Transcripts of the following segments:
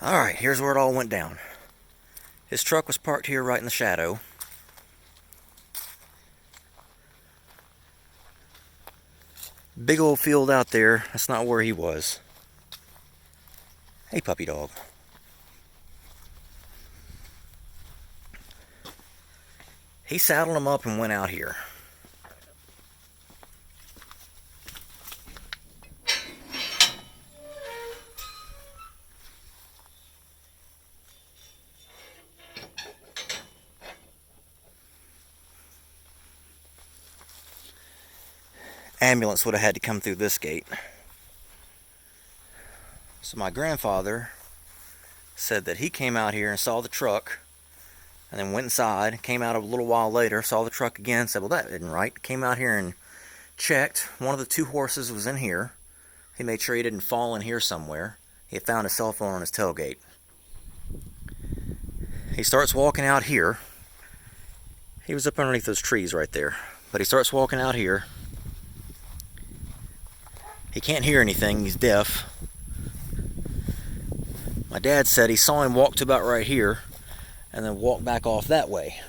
Alright, here's where it all went down. His truck was parked here right in the shadow. Big old field out there. That's not where he was. Hey, puppy dog. He saddled him up and went out here. Ambulance would have had to come through this gate. So my grandfather said that he came out here and saw the truck, and then went inside, came out a little while later, saw the truck again, said, well, that isn't right. Came out here and checked. One of the two horses was in here. He made sure he didn't fall in here somewhere. He had found his cell phone on his tailgate. He starts walking out here. He was up underneath those trees right there. But he starts walking out here. He can't hear anything. He's deaf. My dad said he saw him walk to about right here and then walk back off that way.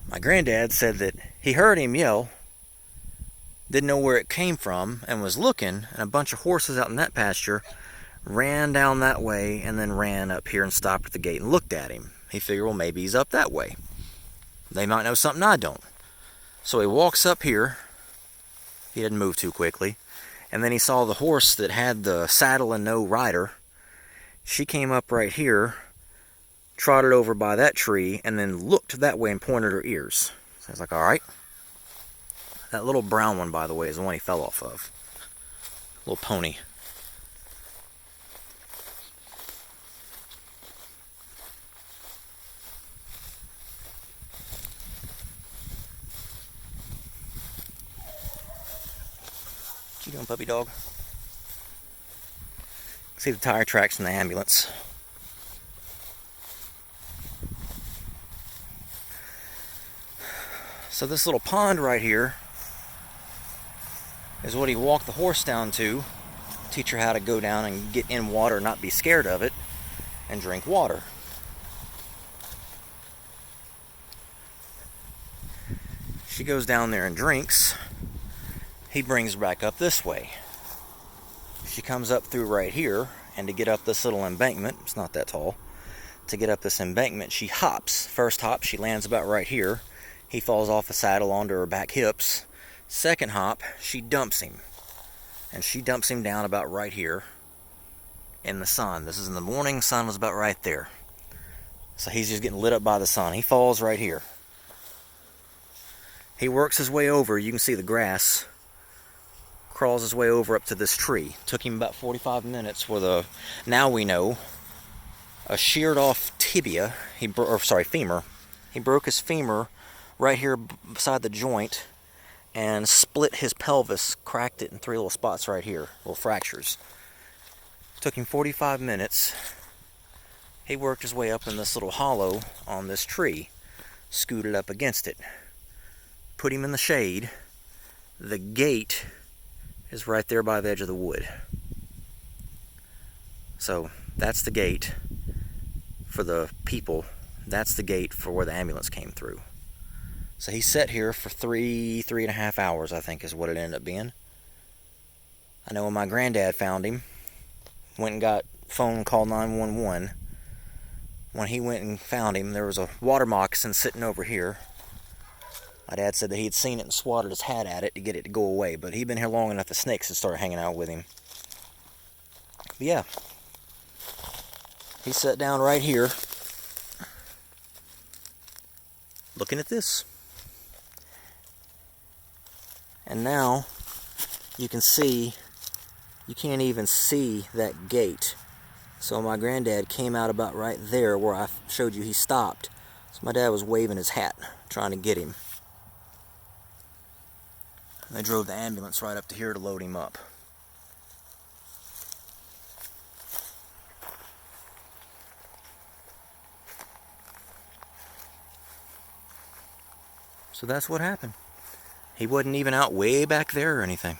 My granddad said that he heard him yell, didn't know where it came from, and was looking, and a bunch of horses out in that pasture ran down that way and then ran up here and stopped at the gate and looked at him. He figured, well, maybe he's up that way. They might know something I don't. So he walks up here. He didn't move too quickly. And then he saw the horse that had the saddle and no rider. She came up right here, trotted over by that tree, and then looked that way and pointed her ears. So I was like, all right. That little brown one, by the way, is the one he fell off of. Little pony. What you doing, puppy dog? See the tire tracks from the ambulance. So this little pond right here is what he walked the horse down to. Teach her how to go down and get in water, not be scared of it, and drink water. She goes down there and drinks. He brings her back up this way. She comes up through right here, and to get up this little embankment, it's not that tall, to get up this embankment, she hops. First hop, she lands about right here. He falls off the saddle onto her back hips. Second hop, she dumps him. And she dumps him down about right here in the sun. This is in the morning, sun was about right there. So he's just getting lit up by the sun. He falls right here. He works his way over, you can see the grass. Crawls his way over up to this tree. Took him about 45 minutes with a, now we know, a sheared off tibia, femur. He broke his femur right here beside the joint and split his pelvis, cracked it in 3 little spots right here, little fractures. Took him 45 minutes. He worked his way up in this little hollow on this tree, scooted up against it, put him in the shade. The gate is right there by the edge of the wood. So that's the gate for the people. That's the gate for where the ambulance came through. So he sat here for 3.5 hours, I think is what it ended up being. I know when my granddad found him, went and got phone, called 911. When he went and found him, there was a water moccasin sitting over here. My dad said that he had seen it and swatted his hat at it to get it to go away, but he'd been here long enough the snakes had started hanging out with him. But yeah, he sat down right here looking at this. And now you can see, you can't even see that gate. So my granddad came out about right there where I showed you he stopped. So my dad was waving his hat, trying to get him. They drove the ambulance right up to here to load him up. So that's what happened. He wasn't even out way back there or anything.